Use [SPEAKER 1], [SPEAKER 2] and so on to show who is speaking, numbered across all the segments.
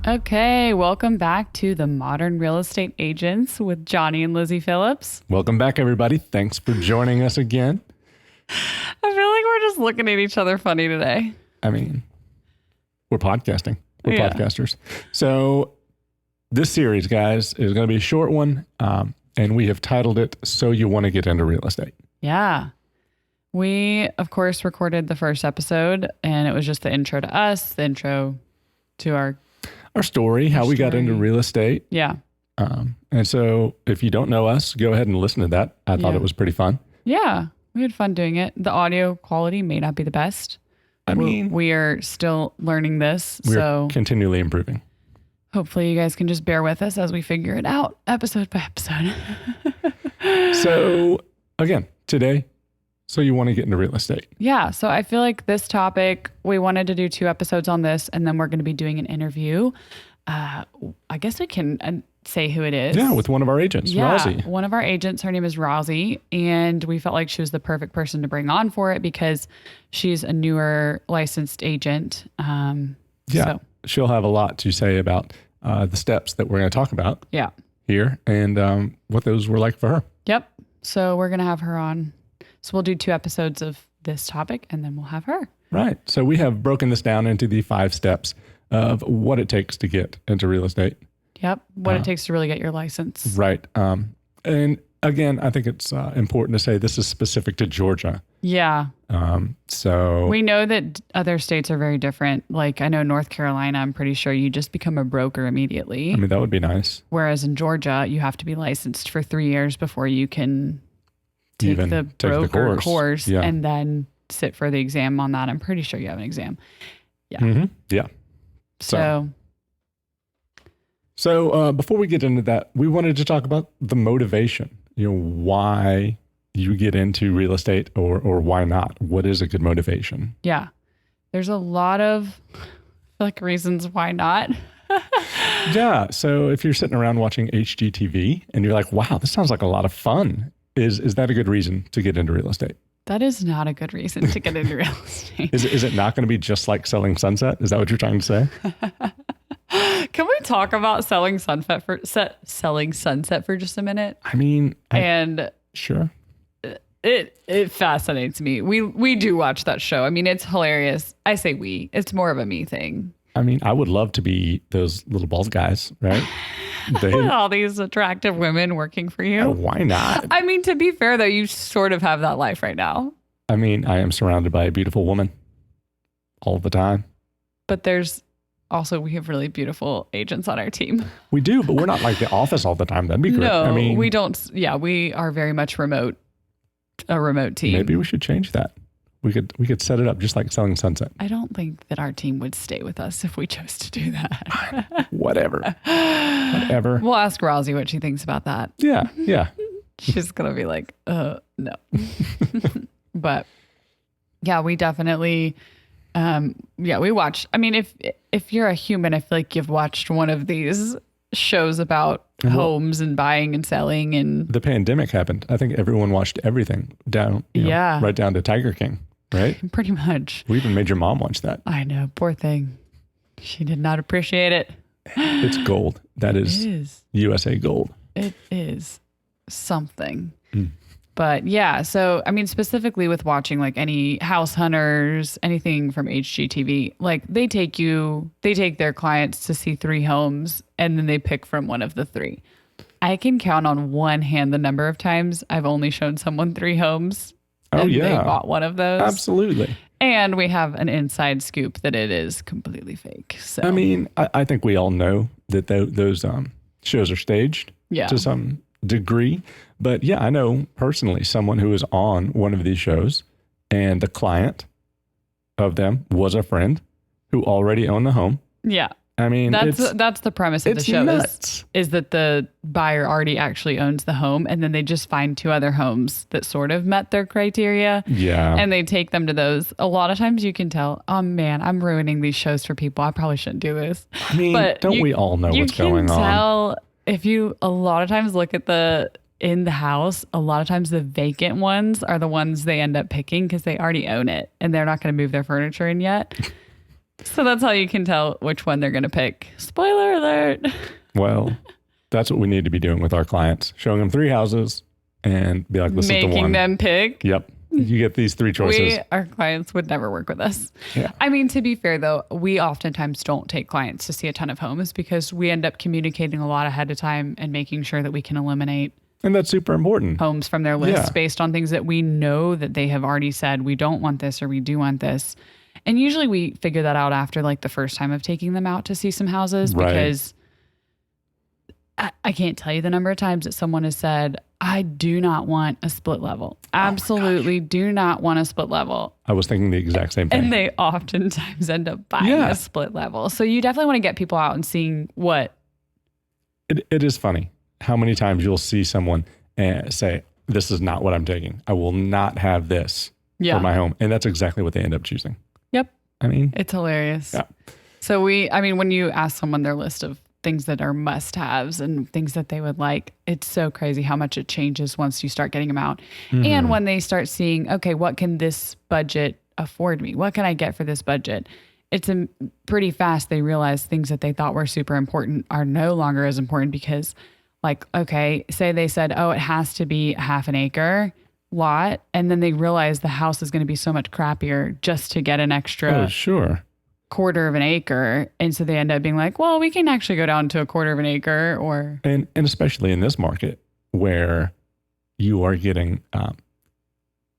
[SPEAKER 1] Okay, welcome back to the Modern Real Estate Agents with Johnny and Lizzie Phillips.
[SPEAKER 2] Welcome back, everybody. Thanks for joining us again.
[SPEAKER 1] I feel like we're just looking at each other funny today.
[SPEAKER 2] I mean, we're podcasting. We're
[SPEAKER 1] Yeah.
[SPEAKER 2] podcasters. So this series, guys, is going to be a short one, and we have titled it, So You Want to Get Into Real Estate.
[SPEAKER 1] Yeah. We, of course, recorded the first episode, and it was just the intro to us, the intro to our...
[SPEAKER 2] Our story, how we got into real estate.
[SPEAKER 1] Yeah.
[SPEAKER 2] And so if you don't know us, go ahead and listen to that. I thought it was pretty fun.
[SPEAKER 1] Yeah. We had fun doing it. The audio quality may not be the best.
[SPEAKER 2] I mean,
[SPEAKER 1] we are still learning this,
[SPEAKER 2] we're
[SPEAKER 1] so
[SPEAKER 2] continually improving.
[SPEAKER 1] hopefully you guys can just bear with us as we figure it out episode by episode.
[SPEAKER 2] So again, today, so you want to get into real estate.
[SPEAKER 1] Yeah. So I feel like this topic, we wanted to do 2 episodes on this, and then we're going to be doing an interview. I guess we can say who it is.
[SPEAKER 2] Yeah, with one of our agents, Rosie.
[SPEAKER 1] One of our agents, her name is Rosie, and we felt like she was the perfect person to bring on for it because she's a newer licensed agent. So,
[SPEAKER 2] she'll have a lot to say about the steps that we're going to talk about
[SPEAKER 1] yeah.
[SPEAKER 2] here and what those were like for her.
[SPEAKER 1] Yep. So we're going to have her on. So we'll do 2 episodes of this topic, and then we'll have her.
[SPEAKER 2] Right. So we have broken this down into the 5 steps of what it takes to get into real estate.
[SPEAKER 1] Yep. What it takes to really get your license.
[SPEAKER 2] Right. And again, I think it's important to say this is specific to Georgia.
[SPEAKER 1] Yeah.
[SPEAKER 2] So
[SPEAKER 1] We know that other states are very different. Like I know North Carolina, I'm pretty sure you just become a broker immediately.
[SPEAKER 2] I mean, that would be nice.
[SPEAKER 1] Whereas in Georgia, you have to be licensed for 3 years before you can take
[SPEAKER 2] Even
[SPEAKER 1] the
[SPEAKER 2] take the
[SPEAKER 1] broker
[SPEAKER 2] course. Yeah.
[SPEAKER 1] and then sit for the exam on that. I'm pretty sure you have an exam. Yeah.
[SPEAKER 2] Mm-hmm. Yeah. So before we get into that, we wanted to talk about the motivation, why you get into real estate or why not. What is a good motivation?
[SPEAKER 1] Yeah. There's a lot of reasons why not.
[SPEAKER 2] Yeah. So if you're sitting around watching HGTV and you're like, wow, this sounds like a lot of fun. Is that a good reason to get into real estate?
[SPEAKER 1] That is not a good reason to get into real estate.
[SPEAKER 2] Is it not going to be just like selling Sunset? Is that what you're trying to say?
[SPEAKER 1] Can we talk about selling Sunset for just a minute?
[SPEAKER 2] I mean, sure.
[SPEAKER 1] It fascinates me. We do watch that show. I mean, it's hilarious. I say we. It's more of a me thing.
[SPEAKER 2] I mean, I would love to be those little bald guys, right?
[SPEAKER 1] All these attractive women working for you.
[SPEAKER 2] Why not?
[SPEAKER 1] I mean, to be fair, though, you sort of have that life right now.
[SPEAKER 2] I mean, I am surrounded by a beautiful woman all the time.
[SPEAKER 1] But we have really beautiful agents on our team.
[SPEAKER 2] We do, but we're not like the office all the time. That'd be great.
[SPEAKER 1] No,
[SPEAKER 2] I mean,
[SPEAKER 1] we don't. Yeah, we are very much a remote team.
[SPEAKER 2] Maybe we should change that. We could set it up just like selling Sunset.
[SPEAKER 1] I don't think that our team would stay with us if we chose to do that.
[SPEAKER 2] Whatever.
[SPEAKER 1] We'll ask Rosie what she thinks about that.
[SPEAKER 2] Yeah.
[SPEAKER 1] She's going to be like, no. But yeah, we definitely, we watch. I mean, if you're a human, I feel like you've watched one of these shows about homes and buying and selling. And
[SPEAKER 2] the pandemic happened. I think everyone watched everything down, right down to Tiger King, right?
[SPEAKER 1] Pretty much.
[SPEAKER 2] We even made your mom watch that.
[SPEAKER 1] I know. Poor thing. She did not appreciate it.
[SPEAKER 2] It's gold. That is USA gold.
[SPEAKER 1] It is something. But yeah, so I mean, specifically with watching like any House Hunters, anything from HGTV, like they take their clients to see 3 homes and then they pick from one of the 3. I can count on one hand the number of times I've only shown someone 3 homes. And they bought one of those.
[SPEAKER 2] Absolutely.
[SPEAKER 1] And we have an inside scoop that it is completely fake. So
[SPEAKER 2] I mean, I think we all know that those shows are staged to some degree. But yeah, I know personally someone who was on one of these shows and the client of them was a friend who already owned the home.
[SPEAKER 1] Yeah.
[SPEAKER 2] I mean,
[SPEAKER 1] that's the premise of the show is that the buyer already actually owns the home and then they just find 2 other homes that sort of met their criteria.
[SPEAKER 2] Yeah.
[SPEAKER 1] And they take them to those. A lot of times you can tell, oh man, I'm ruining these shows for people. I probably shouldn't do this.
[SPEAKER 2] I mean, don't we all know what's going on?
[SPEAKER 1] You can tell if you a lot of times look at in the house, a lot of times the vacant ones are the ones they end up picking because they already own it and they're not going to move their furniture in yet. So that's how you can tell which one they're going to pick. Spoiler alert.
[SPEAKER 2] Well, that's what we need to be doing with our clients. Showing them 3 houses and be like, this is the one.
[SPEAKER 1] Making them pick.
[SPEAKER 2] Yep. You get these 3 choices.
[SPEAKER 1] Our clients would never work with us.
[SPEAKER 2] Yeah.
[SPEAKER 1] I mean, to be fair, though, we oftentimes don't take clients to see a ton of homes because we end up communicating a lot ahead of time and making sure that we can eliminate
[SPEAKER 2] and that's super important.
[SPEAKER 1] Homes from their list based on things that we know that they have already said, we don't want this or we do want this. And usually we figure that out after like the first time of taking them out to see some houses because I can't tell you the number of times that someone has said, I do not want a split level. Absolutely do not want a split level.
[SPEAKER 2] I was thinking the exact same thing.
[SPEAKER 1] And they oftentimes end up buying a split level. So you definitely want to get people out and seeing what.
[SPEAKER 2] It is funny how many times you'll see someone say, this is not what I'm taking. I will not have this for my home. And that's exactly what they end up choosing.
[SPEAKER 1] Yep.
[SPEAKER 2] I mean,
[SPEAKER 1] it's hilarious.
[SPEAKER 2] Yeah.
[SPEAKER 1] So when you ask someone their list of things that are must-haves and things that they would like, it's so crazy how much it changes once you start getting them out. Mm-hmm. And when they start seeing, okay, what can this budget afford me? What can I get for this budget? It's pretty fast. They realize things that they thought were super important are no longer as important because like, okay, say they said, oh, it has to be a half an acre lot. And then they realize the house is going to be so much crappier just to get an extra quarter of an acre. And so they end up being like, well, we can actually go down to a quarter of an acre or.
[SPEAKER 2] And especially in this market where you are getting,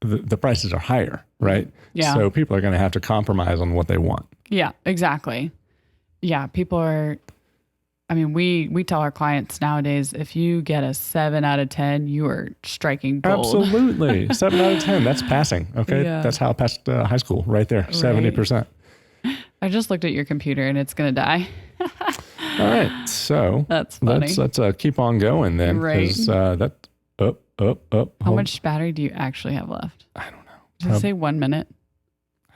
[SPEAKER 2] the prices are higher, right?
[SPEAKER 1] Yeah.
[SPEAKER 2] So people are going to have to compromise on what they want.
[SPEAKER 1] Yeah, exactly. Yeah. People are, we tell our clients nowadays, if you get a 7 out of 10, you are striking gold.
[SPEAKER 2] Absolutely. 7 out of 10. That's passing. Okay. Yeah. That's how I passed high school right there. 70%.
[SPEAKER 1] I just looked at your computer and it's going to die.
[SPEAKER 2] All right. So
[SPEAKER 1] that's funny.
[SPEAKER 2] Let's keep on going then.
[SPEAKER 1] Right.
[SPEAKER 2] That up.
[SPEAKER 1] How much battery do you actually have left?
[SPEAKER 2] I don't know.
[SPEAKER 1] Did it say 1 minute?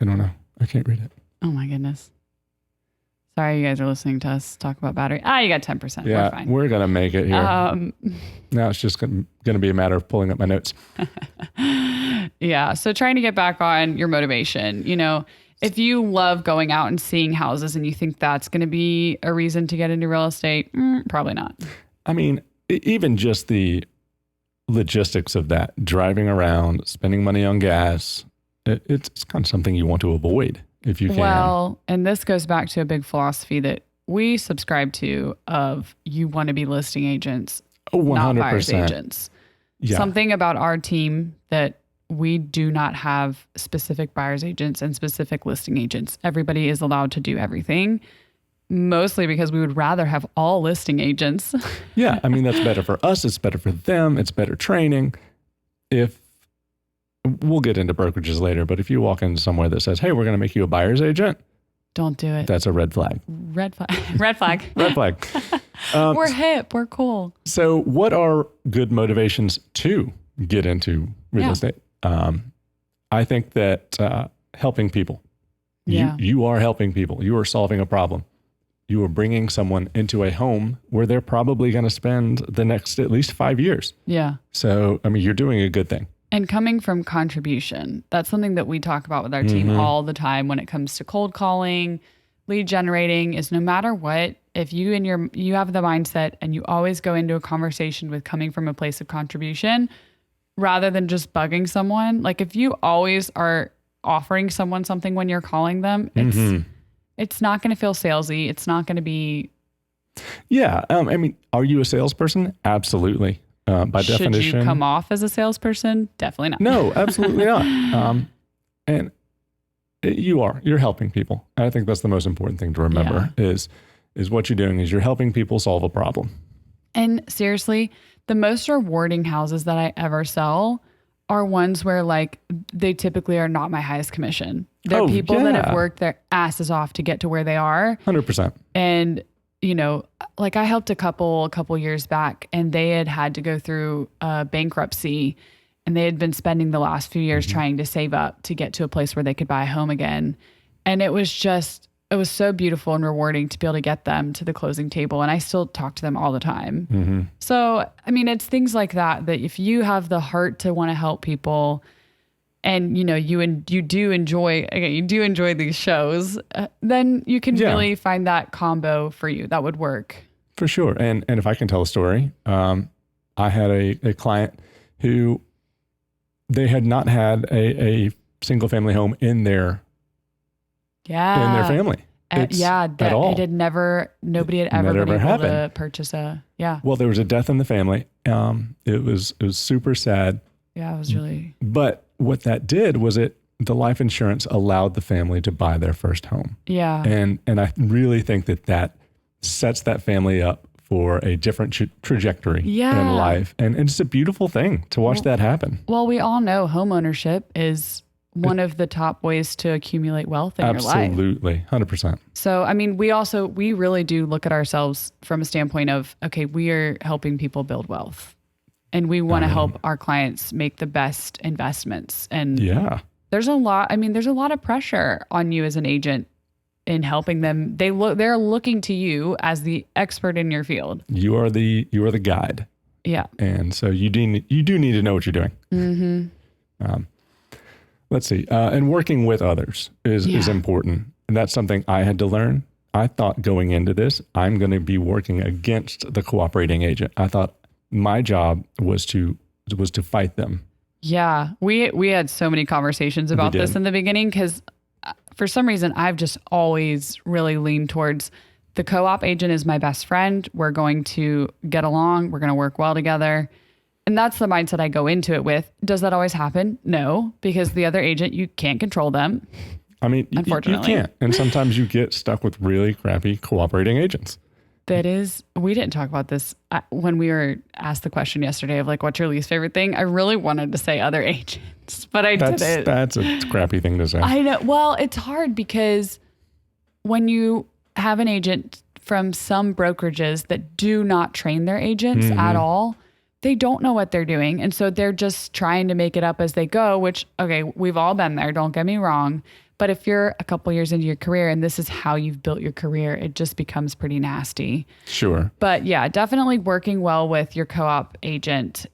[SPEAKER 2] I don't know. I can't read it.
[SPEAKER 1] Oh my goodness. Sorry, you guys are listening to us talk about battery. You got 10%.
[SPEAKER 2] Yeah,
[SPEAKER 1] we're fine.
[SPEAKER 2] We're going to make it here. Now it's just going to be a matter of pulling up my notes.
[SPEAKER 1] Yeah. So trying to get back on your motivation, if you love going out and seeing houses and you think that's going to be a reason to get into real estate, probably not.
[SPEAKER 2] I mean, even just the logistics of that, driving around, spending money on gas, it's kind of something you want to avoid if you can.
[SPEAKER 1] Well, and this goes back to a big philosophy that we subscribe to of you want to be listing agents,
[SPEAKER 2] 100%.
[SPEAKER 1] Not buyer's agents.
[SPEAKER 2] Yeah.
[SPEAKER 1] Something about our team that we do not have specific buyer's agents and specific listing agents. Everybody is allowed to do everything, mostly because we would rather have all listing agents.
[SPEAKER 2] Yeah. I mean, that's better for us. It's better for them. It's better training. We'll get into brokerages later, but if you walk into somewhere that says, hey, we're going to make you a buyer's agent.
[SPEAKER 1] Don't do it.
[SPEAKER 2] That's a red flag.
[SPEAKER 1] Red flag. Red flag.
[SPEAKER 2] Red flag.
[SPEAKER 1] We're hip. We're cool.
[SPEAKER 2] So what are good motivations to get into real estate? I think that helping people.
[SPEAKER 1] Yeah.
[SPEAKER 2] You are helping people. You are solving a problem. You are bringing someone into a home where they're probably going to spend the next at least 5 years.
[SPEAKER 1] Yeah.
[SPEAKER 2] So, you're doing a good thing.
[SPEAKER 1] And coming from contribution, that's something that we talk about with our team all the time when it comes to cold calling, lead generating, is no matter what, if you have the mindset and you always go into a conversation with coming from a place of contribution rather than just bugging someone. Like if you always are offering someone something when you're calling them, it's not going to feel salesy. It's not going to be.
[SPEAKER 2] Yeah. Are you a salesperson? Absolutely. By definition.
[SPEAKER 1] Should you come off as a salesperson? Definitely not.
[SPEAKER 2] No, absolutely not. And you're helping people. I think that's the most important thing to remember is what you're doing is you're helping people solve a problem.
[SPEAKER 1] And seriously, the most rewarding houses that I ever sell are ones where like they typically are not my highest commission. They're people that have worked their asses off to get to where they are.
[SPEAKER 2] 100%.
[SPEAKER 1] And like I helped a couple years back and they had to go through bankruptcy and they had been spending the last few years trying to save up to get to a place where they could buy a home again. And it was so beautiful and rewarding to be able to get them to the closing table. And I still talk to them all the time. So, it's things like that if you have the heart to want to help people, and you do enjoy these shows, then you can really find that combo for you that would work.
[SPEAKER 2] For sure. And if I can tell a story, I had a client who they had not had a single family home in their family. At all.
[SPEAKER 1] Nobody had ever been able to purchase
[SPEAKER 2] Well, there was a death in the family. It was super sad.
[SPEAKER 1] Yeah, it was really.
[SPEAKER 2] But what that did was the life insurance allowed the family to buy their first home.
[SPEAKER 1] Yeah.
[SPEAKER 2] And I really think that sets that family up for a different trajectory in life. And it's a beautiful thing to watch that happen.
[SPEAKER 1] Well, we all know home ownership is one of the top ways to accumulate wealth in your life.
[SPEAKER 2] Absolutely, 100%.
[SPEAKER 1] So, I mean, we really do look at ourselves from a standpoint of, okay, we are helping people build wealth and we want to help our clients make the best investments. And there's a lot of pressure on you as an agent in helping them. They're looking to you as the expert in your field.
[SPEAKER 2] You are the guide.
[SPEAKER 1] Yeah.
[SPEAKER 2] And so you do need to know what you're doing.
[SPEAKER 1] Mm-hmm.
[SPEAKER 2] Let's see. And working with others is important. And that's something I had to learn. I thought going into this, I'm going to be working against the cooperating agent. I thought my job was to fight them.
[SPEAKER 1] Yeah. We had so many conversations about this in the beginning because for some reason, I've just always really leaned towards the co-op agent is my best friend. We're going to get along. We're going to work well together. And that's the mindset I go into it with. Does that always happen? No, because the other agent, you can't control them.
[SPEAKER 2] I mean,
[SPEAKER 1] unfortunately.
[SPEAKER 2] You can't. And sometimes you get stuck with really crappy cooperating agents.
[SPEAKER 1] We didn't talk about this when we were asked the question yesterday of like, what's your least favorite thing? I really wanted to say other agents, but didn't.
[SPEAKER 2] That's a crappy thing to say.
[SPEAKER 1] I know. Well, it's hard because when you have an agent from some brokerages that do not train their agents at all, they don't know what they're doing. And so they're just trying to make it up as they go, which, okay, we've all been there. Don't get me wrong. But if you're a couple years into your career and this is how you've built your career, it just becomes pretty nasty.
[SPEAKER 2] Sure.
[SPEAKER 1] But yeah, definitely working well with your co-op agent.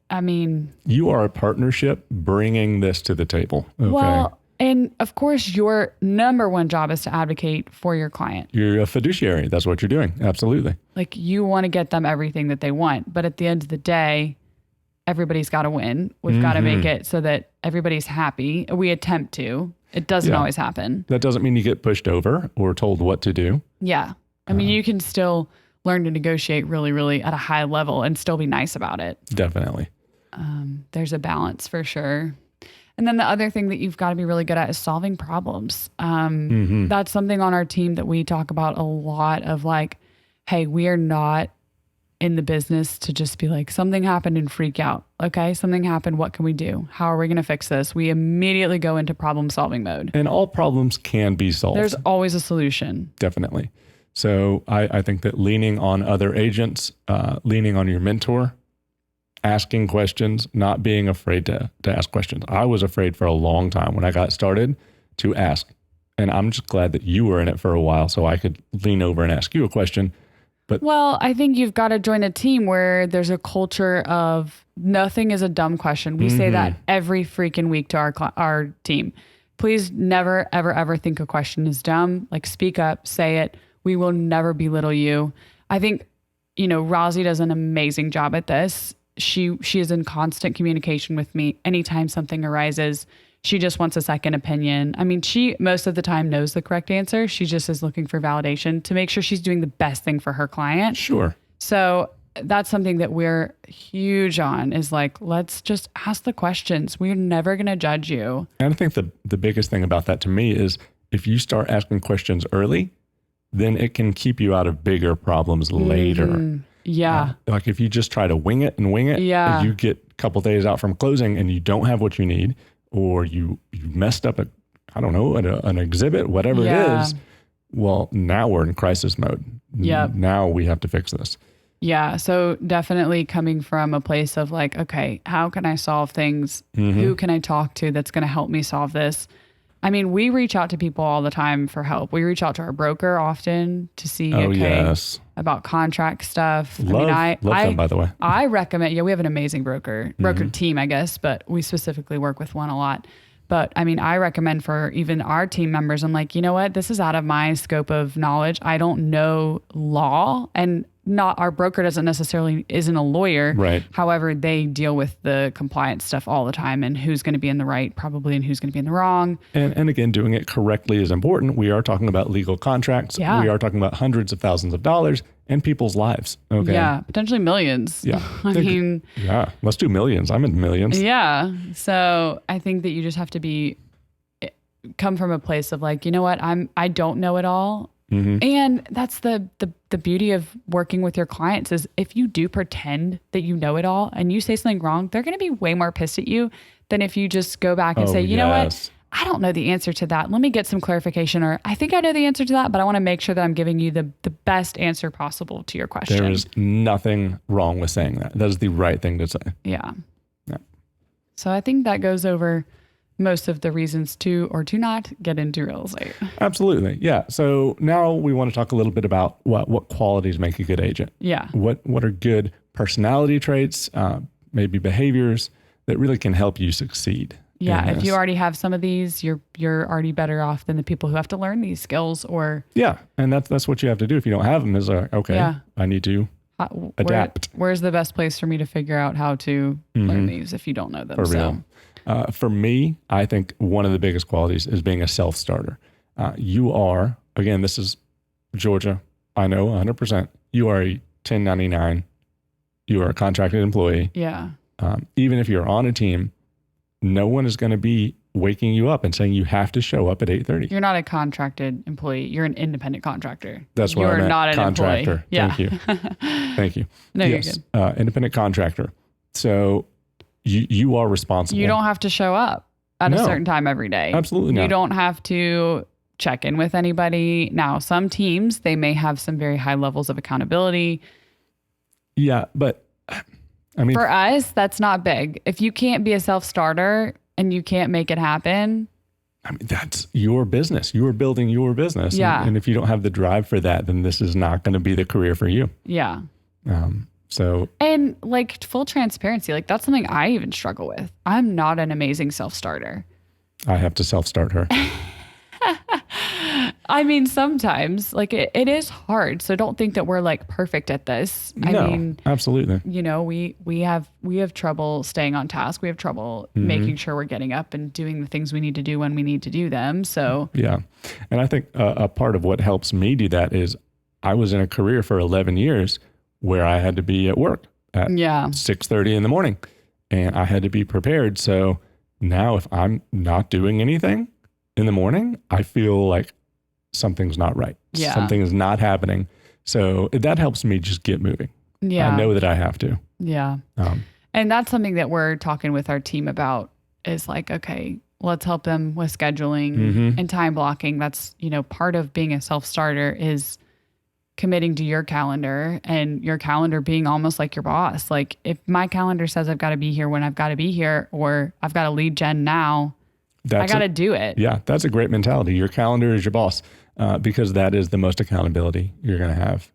[SPEAKER 1] I mean,
[SPEAKER 2] you are a partnership bringing this to the table. Okay.
[SPEAKER 1] Well, and of course, your number one job is to advocate for your client.
[SPEAKER 2] You're a fiduciary. That's what you're doing. Absolutely.
[SPEAKER 1] Like you want to get them everything that they want. But at the end of the day, everybody's got to win. We've got to make it so that everybody's happy. We attempt to. It doesn't always happen.
[SPEAKER 2] That doesn't mean you get pushed over or told what to do.
[SPEAKER 1] Yeah. I mean, you can still learn to negotiate really, really at a high level and still be nice about it.
[SPEAKER 2] Definitely.
[SPEAKER 1] There's a balance for sure. And then the other thing that you've got to be really good at is solving problems. That's something on our team that we talk about a lot of like, hey, we are not in the business to just be like, something happened and freak out. Okay, something happened. What can we do? How are we going to fix this? We immediately go into problem solving mode.
[SPEAKER 2] And all problems can be solved.
[SPEAKER 1] There's always a solution.
[SPEAKER 2] Definitely. So I think that leaning on other agents, leaning on your mentor, asking questions, not being afraid to ask questions. I was afraid for a long time when I got started to ask. And I'm just glad that you were in it for a while so I could lean over and ask you a question.
[SPEAKER 1] Well, I think you've got to join a team where there's a culture of nothing is a dumb question. We say that every freaking week to our team. Please never, ever, ever think a question is dumb. Like speak up, say it. We will never belittle you. I think, Rosie does an amazing job at this. She is in constant communication with me. Anytime something arises, she just wants a second opinion. I mean, she most of the time knows the correct answer. She just is looking for validation to make sure she's doing the best thing for her client.
[SPEAKER 2] Sure.
[SPEAKER 1] So that's something that we're huge on is like, let's just ask the questions. We're never going to judge you.
[SPEAKER 2] And I think the biggest thing about that to me is if you start asking questions early, then it can keep you out of bigger problems later.
[SPEAKER 1] Yeah.
[SPEAKER 2] Like if you just try to wing it, you get a couple days out from closing and you don't have what you need, or you messed up an exhibit, whatever it is. Well, now we're in crisis mode.
[SPEAKER 1] Yep.
[SPEAKER 2] Now we have to fix this.
[SPEAKER 1] Yeah. So definitely coming from a place of like, okay, how can I solve things? Who can I talk to that's going to help me solve this? I mean, we reach out to people all the time for help. We reach out to our broker often to see about contract stuff.
[SPEAKER 2] Love them, by the way.
[SPEAKER 1] I recommend, we have an amazing broker team, I guess, but we specifically work with one a lot. But I mean, I recommend for even our team members, I'm like, you know what? This is out of my scope of knowledge. I don't know law, and not our broker isn't a lawyer.
[SPEAKER 2] Right.
[SPEAKER 1] However, they deal with the compliance stuff all the time, and who's going to be in the right probably and who's going to be in the wrong.
[SPEAKER 2] And again, doing it correctly is important. We are talking about legal contracts.
[SPEAKER 1] Yeah.
[SPEAKER 2] We are talking about hundreds of thousands of dollars and people's lives. Okay.
[SPEAKER 1] Yeah. Potentially millions.
[SPEAKER 2] Yeah.
[SPEAKER 1] Yeah.
[SPEAKER 2] Let's do millions. I'm in millions.
[SPEAKER 1] Yeah. So I think that you just have to come from a place of like, you know what? I don't know it all. Mm-hmm. And that's the beauty of working with your clients is if you do pretend that you know it all and you say something wrong, they're going to be way more pissed at you than if you just go back and say, you know what? I don't know the answer to that. Let me get some clarification, or I think I know the answer to that, but I want to make sure that I'm giving you the best answer possible to your question.
[SPEAKER 2] There is nothing wrong with saying that. That is the right thing to say.
[SPEAKER 1] Yeah. So I think that goes over most of the reasons to or to not get into real estate.
[SPEAKER 2] Absolutely. Yeah. So now we want to talk a little bit about what qualities make a good agent.
[SPEAKER 1] Yeah.
[SPEAKER 2] What are good personality traits, maybe behaviors that really can help you succeed.
[SPEAKER 1] Yeah. If you already have some of these, you're already better off than the people who have to learn these skills or.
[SPEAKER 2] Yeah. And that's what you have to do. If you don't have them is I need to adapt.
[SPEAKER 1] Where's the best place for me to figure out how to learn these if you don't know them?
[SPEAKER 2] For real. For me, I think one of the biggest qualities is being a self-starter. You are, again, this is Georgia, I know 100%. You are a 1099. You are a contracted employee.
[SPEAKER 1] Yeah.
[SPEAKER 2] Even if you're on a team, no one is going to be waking you up and saying you have to show up at 8:30.
[SPEAKER 1] You're not a contracted employee. You're an independent contractor.
[SPEAKER 2] That's what I meant.
[SPEAKER 1] You're not an
[SPEAKER 2] contractor.
[SPEAKER 1] Employee. Yeah.
[SPEAKER 2] Thank you. Thank you.
[SPEAKER 1] No, yes. You're good.
[SPEAKER 2] Independent contractor. So you are responsible.
[SPEAKER 1] You don't have to show up at a certain time every day.
[SPEAKER 2] Absolutely not.
[SPEAKER 1] You don't have to check in with anybody. Now, some teams, they may have some very high levels of accountability.
[SPEAKER 2] Yeah, but I mean,
[SPEAKER 1] for us, that's not big. If you can't be a self-starter and you can't make it happen.
[SPEAKER 2] I mean, that's your business. You are building your business.
[SPEAKER 1] Yeah.
[SPEAKER 2] And if you don't have the drive for that, then this is not going to be the career for you.
[SPEAKER 1] Yeah.
[SPEAKER 2] And
[SPEAKER 1] like full transparency, like that's something I even struggle with. I'm not an amazing self-starter.
[SPEAKER 2] I have to self-start her.
[SPEAKER 1] I mean, sometimes like it is hard. So don't think that we're like perfect at this.
[SPEAKER 2] No,
[SPEAKER 1] I mean,
[SPEAKER 2] absolutely.
[SPEAKER 1] You know, we have trouble staying on task. We have trouble making sure we're getting up and doing the things we need to do when we need to do them. So
[SPEAKER 2] yeah. And I think a part of what helps me do that is I was in a career for 11 years where I had to be at work at 6:30 in the morning and I had to be prepared. So now if I'm not doing anything in the morning, I feel like something's not right.
[SPEAKER 1] Yeah.
[SPEAKER 2] Something is not happening. So that helps me just get moving.
[SPEAKER 1] Yeah.
[SPEAKER 2] I know that I have to.
[SPEAKER 1] Yeah. And that's something that we're talking with our team about is like, okay, let's help them with scheduling and time blocking. That's, part of being a self-starter is committing to your calendar and your calendar being almost like your boss. Like if my calendar says I've got to be here when I've got to be here, or I've got to lead gen now, I got to do it.
[SPEAKER 2] Yeah, that's a great mentality. Your calendar is your boss because that is the most accountability you're going to have.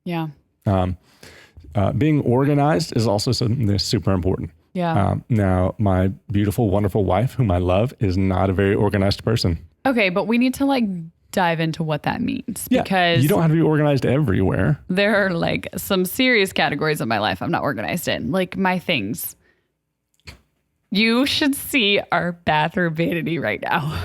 [SPEAKER 1] Yeah.
[SPEAKER 2] Being organized is also something that's super important.
[SPEAKER 1] Yeah.
[SPEAKER 2] Now, my beautiful, wonderful wife, whom I love, is not a very organized person.
[SPEAKER 1] Okay, but we need to dive into what that means because
[SPEAKER 2] you don't have to be organized everywhere.
[SPEAKER 1] There are some serious categories of my life I'm not organized in, like my things. You should see our bathroom vanity right now.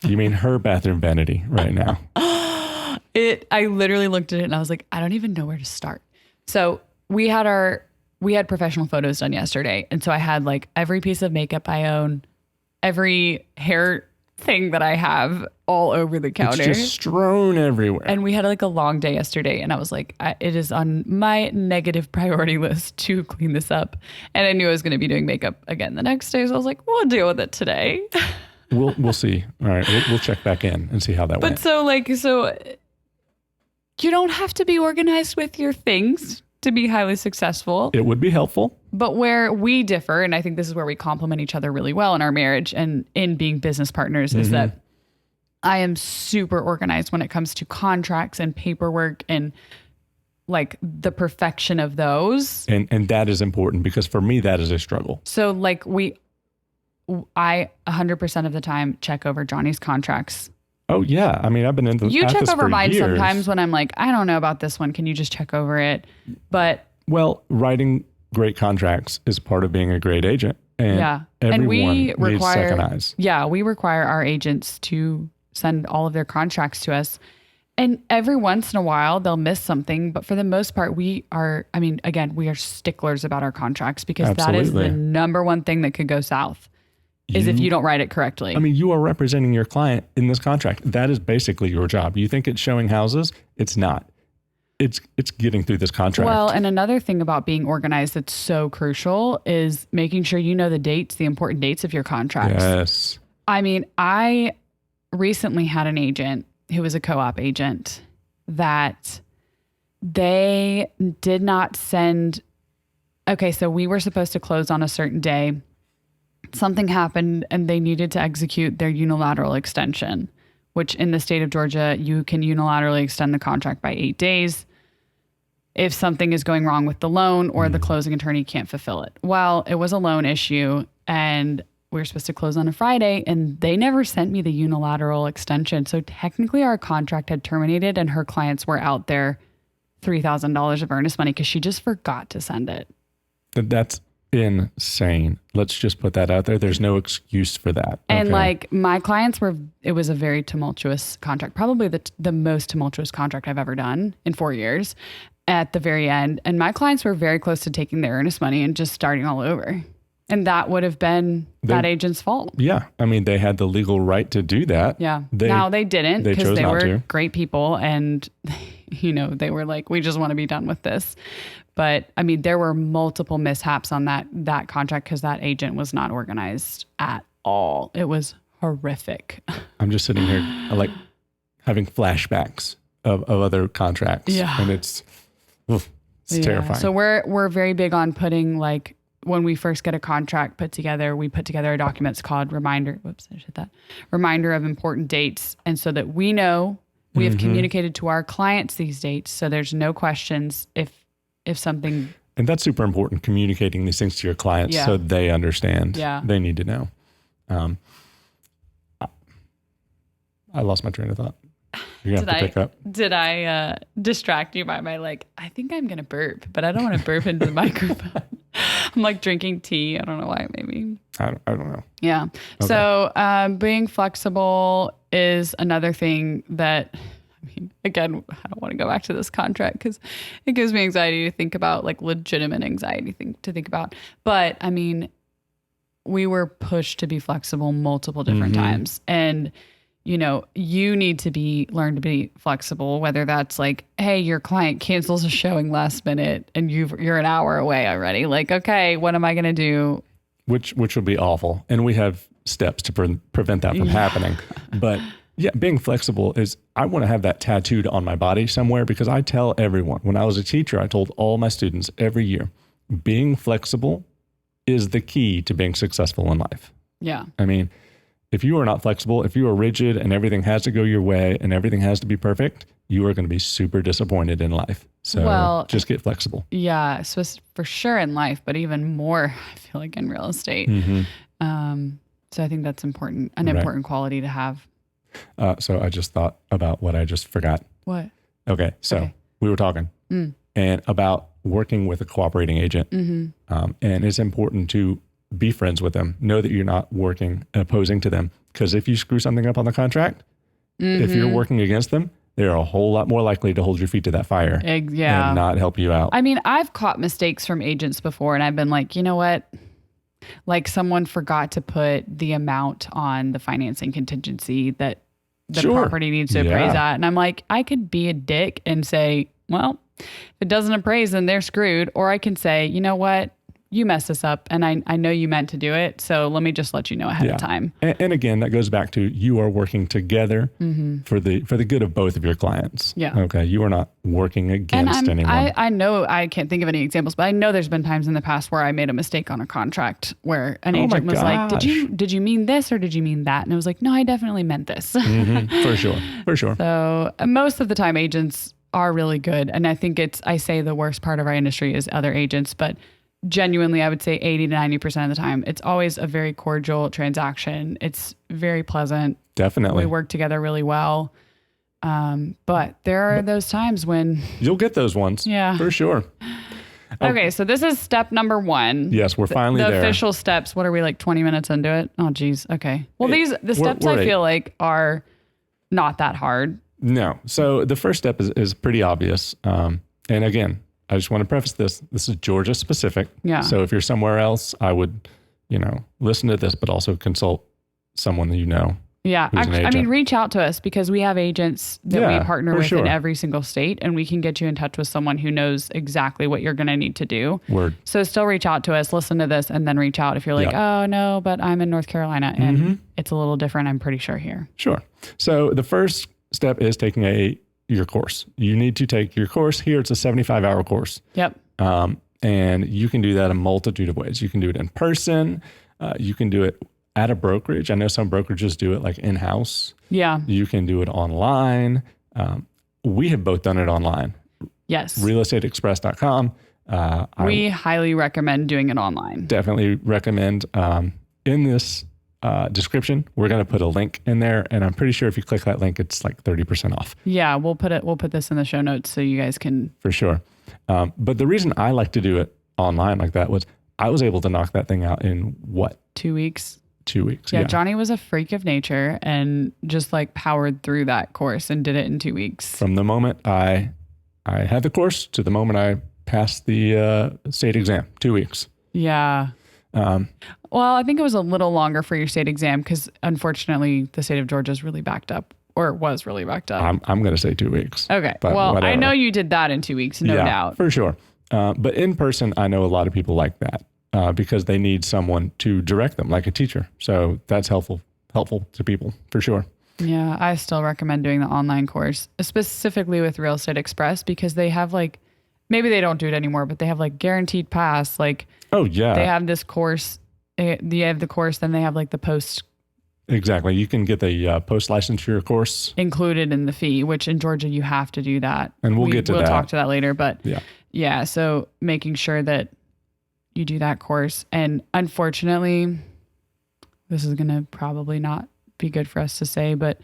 [SPEAKER 2] You mean her bathroom vanity right now?
[SPEAKER 1] I literally looked at it and I was like, I don't even know where to start. So we had professional photos done yesterday. And so I had every piece of makeup I own, every hair thing that I have all over the counter.
[SPEAKER 2] It's just strewn everywhere.
[SPEAKER 1] And we had a long day yesterday. And I was like, it is on my negative priority list to clean this up. And I knew I was going to be doing makeup again the next day. So I was like, we'll deal with it today.
[SPEAKER 2] We'll see. All right. We'll check back in and see how that went.
[SPEAKER 1] But so you don't have to be organized with your things to be highly successful.
[SPEAKER 2] It would be helpful.
[SPEAKER 1] But where we differ, and I think this is where we complement each other really well in our marriage and in being business partners, is that I am super organized when it comes to contracts and paperwork and like the perfection of those.
[SPEAKER 2] And that is important because for me, that is a struggle.
[SPEAKER 1] So like I 100% of the time check over Johnny's contracts.
[SPEAKER 2] Oh yeah. I mean, I've been in the
[SPEAKER 1] You check over mine
[SPEAKER 2] years.
[SPEAKER 1] sometimes when I'm like, I don't know about this one. Can you just check over it? But
[SPEAKER 2] well, writing great contracts is part of being a great agent. And everyone needs second eyes.
[SPEAKER 1] Yeah, we require our agents to send all of their contracts to us. And every once in a while they'll miss something, but for the most part we are sticklers about our contracts because that is the number one thing that could go south is if you don't write it correctly.
[SPEAKER 2] I mean, you are representing your client in this contract. That is basically your job. You think it's showing houses? It's not. It's getting through this contract.
[SPEAKER 1] Well, and another thing about being organized that's so crucial is making sure you know the dates, the important dates of your contracts.
[SPEAKER 2] Yes.
[SPEAKER 1] I mean, I recently had an agent who was a co-op agent that they did not send. Okay, so we were supposed to close on a certain day. Something happened and they needed to execute their unilateral extension, which in the state of Georgia, you can unilaterally extend the contract by 8 days if something is going wrong with the loan or the closing attorney can't fulfill it. Well, it was a loan issue and we were supposed to close on a Friday and they never sent me the unilateral extension. So technically our contract had terminated and her clients were out there $3,000 of earnest money because she just forgot to send it.
[SPEAKER 2] That's insane. Let's just put that out there. There's no excuse for that.
[SPEAKER 1] And like my clients it was a very tumultuous contract, probably the most tumultuous contract I've ever done in 4 years at the very end. And my clients were very close to taking their earnest money and just starting all over. And that would have been that agent's fault.
[SPEAKER 2] Yeah. I mean, they had the legal right to do that.
[SPEAKER 1] Yeah. Now they didn't because they were great people. And, they were like, we just want to be done with this. But I mean, there were multiple mishaps on that contract because that agent was not organized at all. It was horrific.
[SPEAKER 2] I'm just sitting here like having flashbacks of other contracts.
[SPEAKER 1] Yeah.
[SPEAKER 2] And it's terrifying.
[SPEAKER 1] So we're very big on putting like, when we first get a contract put together, we put together a document called Reminder. Whoops, I said that. Reminder of important dates. And so that we know we have communicated to our clients these dates. So there's no questions if something.
[SPEAKER 2] And that's super important, communicating these things to your clients so they understand.
[SPEAKER 1] Yeah.
[SPEAKER 2] They need to know. I lost my train of thought. You're going to have to pick up.
[SPEAKER 1] Did I distract you by my I think I'm going to burp, but I don't want to burp into the microphone. I'm like drinking tea. I don't know why, maybe.
[SPEAKER 2] I don't know.
[SPEAKER 1] Yeah. Okay. So being flexible is another thing that, I mean, again, I don't want to go back to this contract because it gives me anxiety to think about, like legitimate anxiety to think about. But I mean, we were pushed to be flexible multiple different times. And you need to learn to be flexible, whether that's like, hey, your client cancels a showing last minute and you're an hour away already. Like, okay, what am I going to do?
[SPEAKER 2] Which would be awful. And we have steps to prevent that from happening. But yeah, being flexible is, I want to have that tattooed on my body somewhere because I tell everyone, when I was a teacher, I told all my students every year, being flexible is the key to being successful in life.
[SPEAKER 1] Yeah.
[SPEAKER 2] I mean, if you are not flexible, if you are rigid and everything has to go your way and everything has to be perfect, you are going to be super disappointed in life. So just get flexible.
[SPEAKER 1] Yeah, so for sure in life, but even more, I feel like in real estate. So I think that's important, important quality to have.
[SPEAKER 2] So I just thought about what I just forgot.
[SPEAKER 1] What?
[SPEAKER 2] Okay, so we were talking and about working with a cooperating agent. And it's important to be friends with them. Know that you're not working opposing to them. Because if you screw something up on the contract, if you're working against them, they're a whole lot more likely to hold your feet to that fire and not help you out.
[SPEAKER 1] I mean, I've caught mistakes from agents before and I've been like, you know what? Like someone forgot to put the amount on the financing contingency that the property needs to appraise at. And I'm like, I could be a dick and say, well, if it doesn't appraise, then they're screwed. Or I can say, you know what? you messed this up and I know you meant to do it. So let me just let you know ahead of time.
[SPEAKER 2] And again, that goes back to you are working together for the good of both of your clients.
[SPEAKER 1] Yeah.
[SPEAKER 2] Okay. You are not working against anyone.
[SPEAKER 1] I know I can't think of any examples, but I know there's been times in the past where I made a mistake on a contract where an agent was like, did you mean this or did you mean that? And I was like, no, I definitely meant this.
[SPEAKER 2] For sure.
[SPEAKER 1] So most of the time agents are really good. And I think I say the worst part of our industry is other agents, but genuinely, I would say 80 to 90% of the time, it's always a very cordial transaction. It's very pleasant.
[SPEAKER 2] Definitely.
[SPEAKER 1] We work together really well. But there are those times when...
[SPEAKER 2] You'll get those ones.
[SPEAKER 1] Yeah.
[SPEAKER 2] For sure.
[SPEAKER 1] Okay, so this is step number 1.
[SPEAKER 2] Yes, we're finally
[SPEAKER 1] there.
[SPEAKER 2] The
[SPEAKER 1] official steps. What are we, like 20 minutes into it? Oh, geez. Okay. Well, the steps I feel like are not that hard.
[SPEAKER 2] No. So the first step is pretty obvious. And again, I just want to preface this. This is Georgia specific.
[SPEAKER 1] Yeah.
[SPEAKER 2] So if you're somewhere else, I would, listen to this, but also consult someone that you know.
[SPEAKER 1] Yeah. Actually, I mean, reach out to us because we have agents that we partner with in every single state, and we can get you in touch with someone who knows exactly what you're going to need to do.
[SPEAKER 2] Word.
[SPEAKER 1] So still reach out to us, listen to this, and then reach out if you're like, oh, no, but I'm in North Carolina and it's a little different, I'm pretty sure here.
[SPEAKER 2] Sure. So the first step is taking your course. You need to take your course here. It's a 75-hour course.
[SPEAKER 1] Yep.
[SPEAKER 2] And you can do that a multitude of ways. You can do it in person. You can do it at a brokerage. I know some brokerages do it like in-house.
[SPEAKER 1] Yeah.
[SPEAKER 2] You can do it online. We have both done it online.
[SPEAKER 1] Yes.
[SPEAKER 2] realestateexpress.com.
[SPEAKER 1] We highly recommend doing it online.
[SPEAKER 2] Definitely recommend. In this description, we're going to put a link in there, and I'm pretty sure if you click that link, it's like 30% off.
[SPEAKER 1] Yeah, we'll put this in the show notes so you guys can.
[SPEAKER 2] For sure. But the reason I like to do it online like that was I was able to knock that thing out in what?
[SPEAKER 1] 2 weeks.
[SPEAKER 2] 2 weeks.
[SPEAKER 1] Yeah, Johnny was a freak of nature and just like powered through that course and did it in 2 weeks.
[SPEAKER 2] From the moment I had the course to the moment I passed the state exam, 2 weeks.
[SPEAKER 1] Yeah. Well, I think it was a little longer for your state exam because unfortunately the state of Georgia is really backed up, or was really backed up.
[SPEAKER 2] I'm going to say 2 weeks.
[SPEAKER 1] Okay. Well, whatever. I know you did that in 2 weeks, no doubt.
[SPEAKER 2] For sure. But in person, I know a lot of people like that because they need someone to direct them, like a teacher. So that's helpful to people for sure.
[SPEAKER 1] Yeah, I still recommend doing the online course, specifically with Real Estate Express, because they have like, maybe they don't do it anymore, but they have like guaranteed pass. Like,
[SPEAKER 2] oh yeah,
[SPEAKER 1] they have this course. They have the course, then they have like the post.
[SPEAKER 2] Exactly. You can get the post licensure course
[SPEAKER 1] included in the fee, which in Georgia you have to do that.
[SPEAKER 2] And we'll get to that.
[SPEAKER 1] We'll talk to that later, but
[SPEAKER 2] yeah.
[SPEAKER 1] So making sure that you do that course. And unfortunately, this is going to probably not be good for us to say, but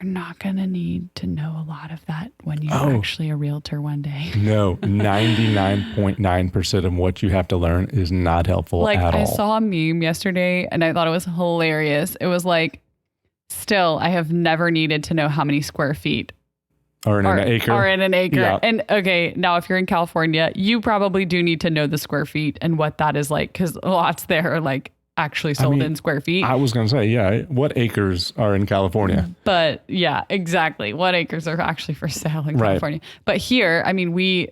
[SPEAKER 1] you're not going to need to know a lot of that when you're actually a realtor one day.
[SPEAKER 2] No, 99.9% of what you have to learn is not helpful at all.
[SPEAKER 1] I saw a meme yesterday and I thought it was hilarious. It was like, still, I have never needed to know how many square feet
[SPEAKER 2] or in an acre.
[SPEAKER 1] Or in an acre.
[SPEAKER 2] Yeah.
[SPEAKER 1] And okay, now if you're in California, you probably do need to know the square feet and what that is like, because lots there are like actually sold in square feet.
[SPEAKER 2] I was going to say, what acres are in California?
[SPEAKER 1] But yeah, exactly. What acres are actually for sale in California? But here, I mean,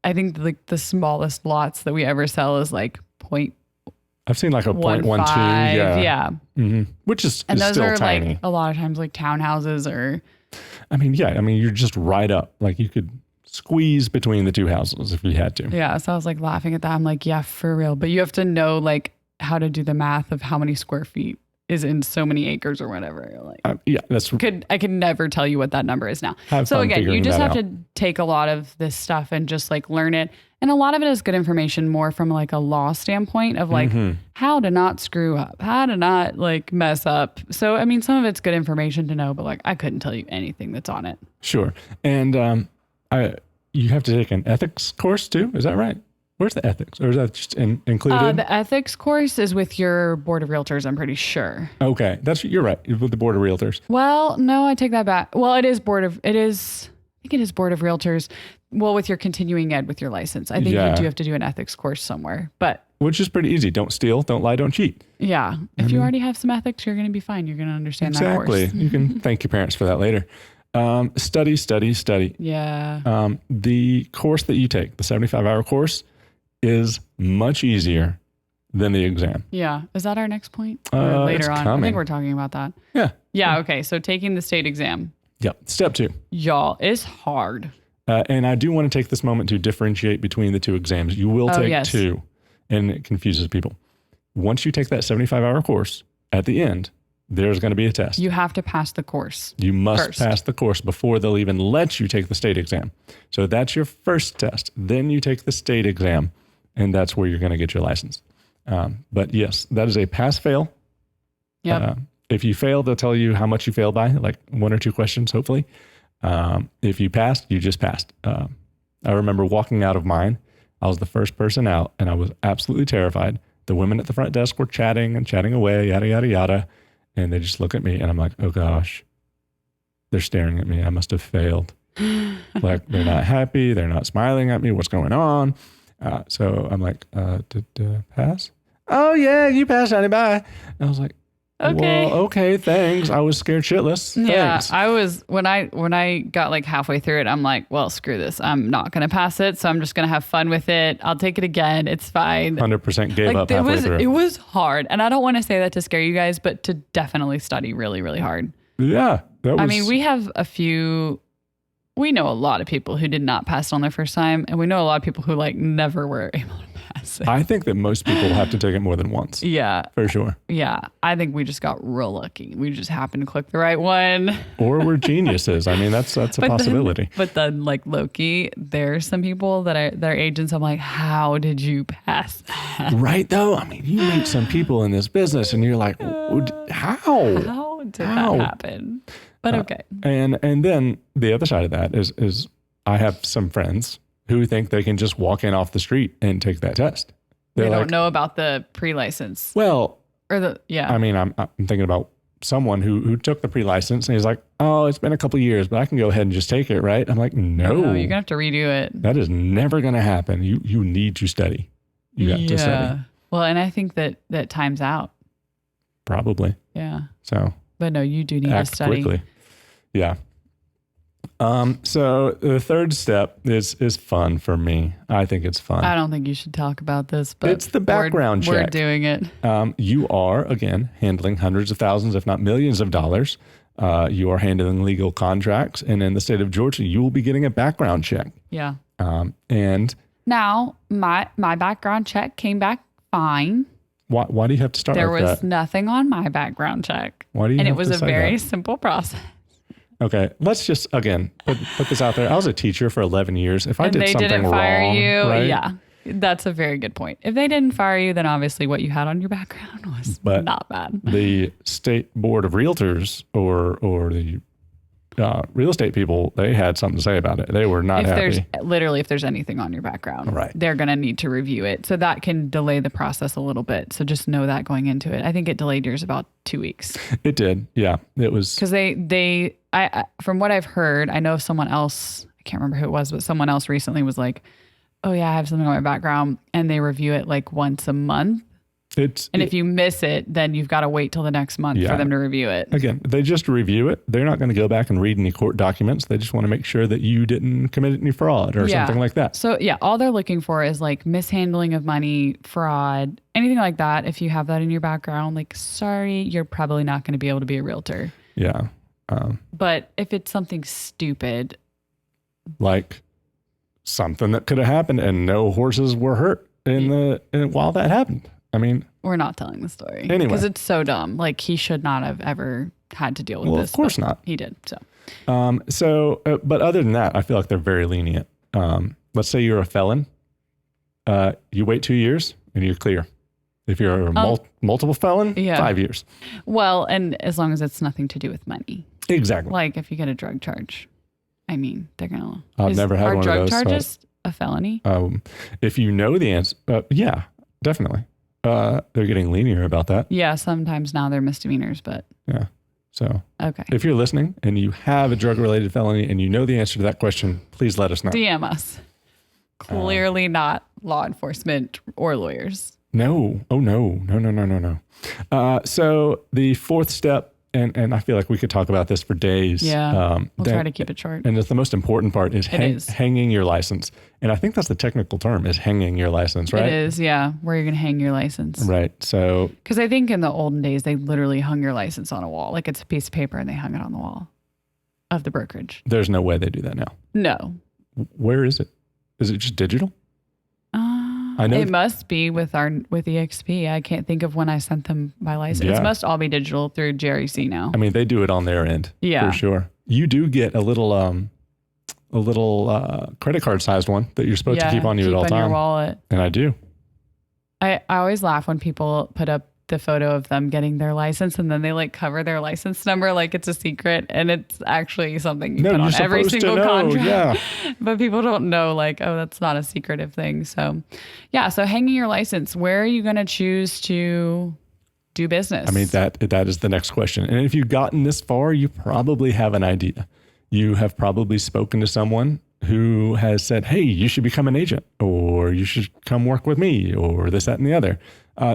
[SPEAKER 1] I think like the smallest lots that we ever sell is like
[SPEAKER 2] I've seen like a 0.12.
[SPEAKER 1] Yeah.
[SPEAKER 2] Mm-hmm. Which is
[SPEAKER 1] and those
[SPEAKER 2] still
[SPEAKER 1] are
[SPEAKER 2] tiny.
[SPEAKER 1] Like a lot of times like townhouses or.
[SPEAKER 2] I mean, you're just right up. Like you could squeeze between the two houses if you had to.
[SPEAKER 1] Yeah. So I was like laughing at that. I'm like, yeah, for real. But you have to know like how to do the math of how many square feet is in so many acres or whatever. Like, I could never tell you what that number is now. So again, you just have to take a lot of this stuff and just like learn it. And a lot of it is good information more from like a law standpoint of like how to not screw up, how to not like mess up. So, I mean, some of it's good information to know, but like I couldn't tell you anything that's on it.
[SPEAKER 2] Sure. And you have to take an ethics course too. Is that right? Where's the ethics? Or is that just included?
[SPEAKER 1] The ethics course is with your board of realtors, I'm pretty sure.
[SPEAKER 2] Okay. You're right. With the board of realtors.
[SPEAKER 1] Well, no, I take that back. Well, I think it is board of realtors. Well, with your continuing ed with your license, I think you do have to do an ethics course somewhere, but.
[SPEAKER 2] Which is pretty easy. Don't steal, don't lie, don't cheat.
[SPEAKER 1] Yeah. If you already have some ethics, you're going to be fine. You're going to understand that course.
[SPEAKER 2] Exactly. You can thank your parents for that later. Study.
[SPEAKER 1] Yeah.
[SPEAKER 2] The course that you take, the 75-hour course, is much easier than the exam.
[SPEAKER 1] Yeah. Is that our next point? Or later on?
[SPEAKER 2] Coming.
[SPEAKER 1] I think we're talking about that.
[SPEAKER 2] Yeah.
[SPEAKER 1] Yeah. Okay. So taking the state exam.
[SPEAKER 2] Yep. Step 2.
[SPEAKER 1] Y'all, it's hard.
[SPEAKER 2] And I do want to take this moment to differentiate between the two exams. You will take 2, and it confuses people. Once you take that 75-hour course, at the end, there's going to be a test.
[SPEAKER 1] You have to pass the course.
[SPEAKER 2] You must pass the course before they'll even let you take the state exam. So that's your first test. Then you take the state exam, and that's where you're going to get your license. But yes, that is a pass-fail.
[SPEAKER 1] Yep.
[SPEAKER 2] If you fail, they'll tell you how much you failed by, like 1 or 2 questions, hopefully. If you passed, you just passed. I remember walking out of mine. I was the first person out, and I was absolutely terrified. The women at the front desk were chatting and chatting away, yada, yada, yada. And they just look at me, and I'm like, oh gosh, they're staring at me. I must have failed. Like, they're not happy. They're not smiling at me. What's going on? So I'm like, did pass? Oh yeah, you passed, honey, bye. And I was like,
[SPEAKER 1] okay.
[SPEAKER 2] Well, okay, thanks. I was scared shitless.
[SPEAKER 1] Yeah,
[SPEAKER 2] Thanks.
[SPEAKER 1] I was when I got like halfway through it, I'm like, well, screw this. I'm not gonna pass it, so I'm just gonna have fun with it. I'll take it again. It's fine.
[SPEAKER 2] 100% gave up halfway through.
[SPEAKER 1] It was hard, and I don't want to say that to scare you guys, but to definitely study really, really hard.
[SPEAKER 2] Yeah,
[SPEAKER 1] I mean, we have we know a lot of people who did not pass it on their first time, and we know a lot of people who like never were able to pass it.
[SPEAKER 2] I think that most people have to take it more than once.
[SPEAKER 1] Yeah.
[SPEAKER 2] For sure.
[SPEAKER 1] Yeah. I think we just got real lucky. We just happened to click the right one.
[SPEAKER 2] Or we're geniuses. I mean, that's a possibility.
[SPEAKER 1] But then like Loki, there's some people that are agents. I'm like, how did you pass that?
[SPEAKER 2] Right though? I mean, you meet some people in this business and you're like, how?
[SPEAKER 1] How did that happen? But okay.
[SPEAKER 2] And then the other side of that is I have some friends who think they can just walk in off the street and take that test.
[SPEAKER 1] They don't know about the pre-license.
[SPEAKER 2] Well,
[SPEAKER 1] I
[SPEAKER 2] mean, I'm thinking about someone who took the pre-license and he's like, oh, it's been a couple of years, but I can go ahead and just take it, right? I'm like, no,
[SPEAKER 1] you're going to have to redo it.
[SPEAKER 2] That is never going to happen. You need to study. You have to study.
[SPEAKER 1] Well, and I think that time's out.
[SPEAKER 2] Probably.
[SPEAKER 1] Yeah.
[SPEAKER 2] So.
[SPEAKER 1] But no, you do need to study.
[SPEAKER 2] Quickly. Yeah. So the third step is fun for me. I think it's fun.
[SPEAKER 1] I don't think you should talk about this, but
[SPEAKER 2] it's the background check.
[SPEAKER 1] We're doing it.
[SPEAKER 2] You are, again, handling hundreds of thousands, if not millions of dollars. You are handling legal contracts. And in the state of Georgia, you will be getting a background check.
[SPEAKER 1] Yeah.
[SPEAKER 2] And
[SPEAKER 1] now my background check came back fine.
[SPEAKER 2] Why do you have to start
[SPEAKER 1] there
[SPEAKER 2] like
[SPEAKER 1] was
[SPEAKER 2] that?
[SPEAKER 1] nothing on my background check.
[SPEAKER 2] Why do you?
[SPEAKER 1] And
[SPEAKER 2] have
[SPEAKER 1] it was
[SPEAKER 2] to
[SPEAKER 1] a
[SPEAKER 2] say
[SPEAKER 1] very
[SPEAKER 2] that?
[SPEAKER 1] simple process.
[SPEAKER 2] Okay, let's just again put this out there. I was a teacher for 11 years. If I did something
[SPEAKER 1] they didn't fire
[SPEAKER 2] wrong,
[SPEAKER 1] you,
[SPEAKER 2] right?
[SPEAKER 1] yeah, that's a very good point. If they didn't fire you, then obviously what you had on your background was not bad.
[SPEAKER 2] The state board of realtors or the real estate people, they had something to say about it. They were not happy.
[SPEAKER 1] If there's anything on your background,
[SPEAKER 2] right,
[SPEAKER 1] they're going to need to review it. So that can delay the process a little bit. So just know that going into it. I think it delayed yours about 2 weeks.
[SPEAKER 2] It did. Yeah, it was.
[SPEAKER 1] Because I from what I've heard, I know someone else, I can't remember who it was, but someone else recently was like, oh yeah, I have something on my background, and they review it like once a month. If you miss it, then you've got to wait till the next month for them to review it.
[SPEAKER 2] Again, they just review it. They're not going to go back and read any court documents. They just want to make sure that you didn't commit any fraud or something like that.
[SPEAKER 1] So yeah, all they're looking for is like mishandling of money, fraud, anything like that. If you have that in your background, like, sorry, you're probably not going to be able to be a realtor.
[SPEAKER 2] Yeah.
[SPEAKER 1] But if it's something stupid,
[SPEAKER 2] like something that could have happened and no horses were hurt while that happened. I mean,
[SPEAKER 1] we're not telling the story
[SPEAKER 2] anyway
[SPEAKER 1] because it's so dumb. Like, he should not have ever had to deal with this.
[SPEAKER 2] Of course not.
[SPEAKER 1] He did. So,
[SPEAKER 2] but other than that, I feel like they're very lenient. Let's say you're a felon. You wait 2 years and you're clear. If you're a multiple felon, 5 years.
[SPEAKER 1] Well, and as long as it's nothing to do with money.
[SPEAKER 2] Exactly.
[SPEAKER 1] Like if you get a drug charge, I mean, they're gonna.
[SPEAKER 2] I've never had one of those.
[SPEAKER 1] Are drug charges a felony?
[SPEAKER 2] If you know the answer, yeah, definitely. They're getting lenient about that.
[SPEAKER 1] Yeah, sometimes now they're misdemeanors, but
[SPEAKER 2] yeah. So
[SPEAKER 1] okay.
[SPEAKER 2] If you're listening and you have a drug-related felony and you know the answer to that question, please let us know.
[SPEAKER 1] DM us. Clearly not law enforcement or lawyers.
[SPEAKER 2] No. Oh, no. So the fourth step And I feel like we could talk about this for days.
[SPEAKER 1] Yeah. We'll try to keep it short.
[SPEAKER 2] And the most important part is hanging your license. And I think that's the technical term, is hanging your license, right?
[SPEAKER 1] It is, yeah. Where you're going to hang your license.
[SPEAKER 2] Right. So,
[SPEAKER 1] because I think in the olden days, they literally hung your license on a wall. Like it's a piece of paper and they hung it on the wall of the brokerage.
[SPEAKER 2] There's no way they do that now.
[SPEAKER 1] No.
[SPEAKER 2] Where is it? Is it just digital? I know
[SPEAKER 1] it must be with EXP. I can't think of when I sent them my license. Yeah. It must all be digital through JRC now.
[SPEAKER 2] I mean, they do it on their end. Yeah, for sure. You do get a little credit card sized one that you're supposed to keep on you at all times.
[SPEAKER 1] Your wallet.
[SPEAKER 2] And I do.
[SPEAKER 1] I always laugh when people put up the photo of them getting their license and then they like cover their license number like it's a secret, and it's actually something you put on every single contract. Yeah. But people don't know, like, oh, that's not a secretive thing. So yeah, so hanging your license, where are you going to choose to do business?
[SPEAKER 2] I mean, that is the next question. And if you've gotten this far, you probably have an idea. You have probably spoken to someone who has said, hey, you should become an agent, or you should come work with me, or this, that, and the other.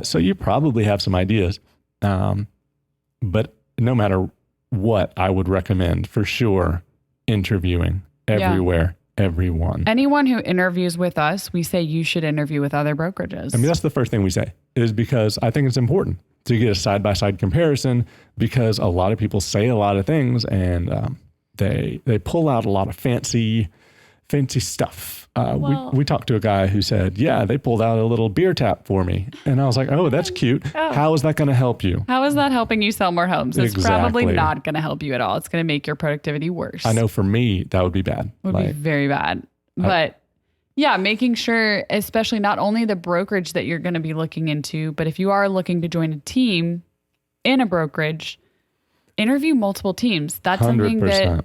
[SPEAKER 2] So you probably have some ideas. But no matter what, I would recommend for sure interviewing everywhere, everyone.
[SPEAKER 1] Anyone who interviews with us, we say you should interview with other brokerages.
[SPEAKER 2] I mean, that's the first thing we say, is because I think it's important to get a side-by-side comparison, because a lot of people say a lot of things and they pull out a lot of fancy stuff. We talked to a guy who said, yeah, they pulled out a little beer tap for me. And I was like, oh, that's cute. Oh. How is that going to help you?
[SPEAKER 1] How is that helping you sell more homes? It's probably not going to help you at all. It's going to make your productivity worse.
[SPEAKER 2] I know for me, that would be bad.
[SPEAKER 1] Would be very bad. But yeah, making sure, especially not only the brokerage that you're going to be looking into, but if you are looking to join a team in a brokerage, interview multiple teams. That's 100%. Something that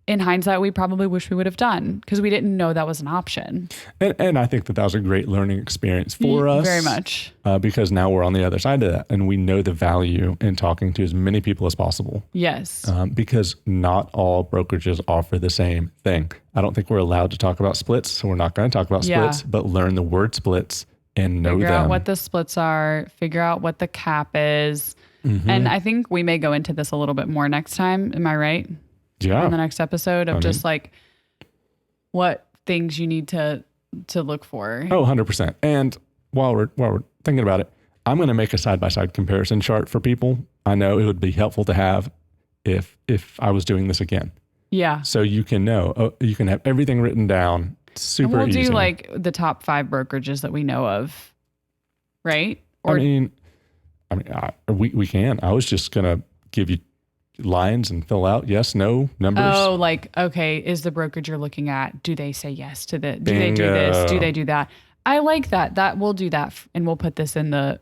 [SPEAKER 1] in hindsight, we probably wish we would have done, because we didn't know that was an option.
[SPEAKER 2] And I think that was a great learning experience for us.
[SPEAKER 1] Very much.
[SPEAKER 2] Because now we're on the other side of that, and we know the value in talking to as many people as possible.
[SPEAKER 1] Yes.
[SPEAKER 2] Because not all brokerages offer the same thing. I don't think we're allowed to talk about splits, so we're not going to talk about splits, but learn the word splits and know them.
[SPEAKER 1] Figure out what the splits are, figure out what the cap is. Mm-hmm. And I think we may go into this a little bit more next time. Am I right?
[SPEAKER 2] Yeah.
[SPEAKER 1] On the next episode of just like what things you need to look for.
[SPEAKER 2] Oh, 100%. And while we're thinking about it, I'm going to make a side-by-side comparison chart for people. I know it would be helpful to have if I was doing this again.
[SPEAKER 1] Yeah.
[SPEAKER 2] So you can know, you can have everything written down super easy.
[SPEAKER 1] We'll do like the top 5 brokerages that we know of, right?
[SPEAKER 2] Or, we can. I was just going to give you lines and fill out yes, no, numbers.
[SPEAKER 1] Oh, like, okay, is the brokerage you're looking at, do they say yes to the, do they do this, do they do that? I like that. We'll do that, and we'll put this in the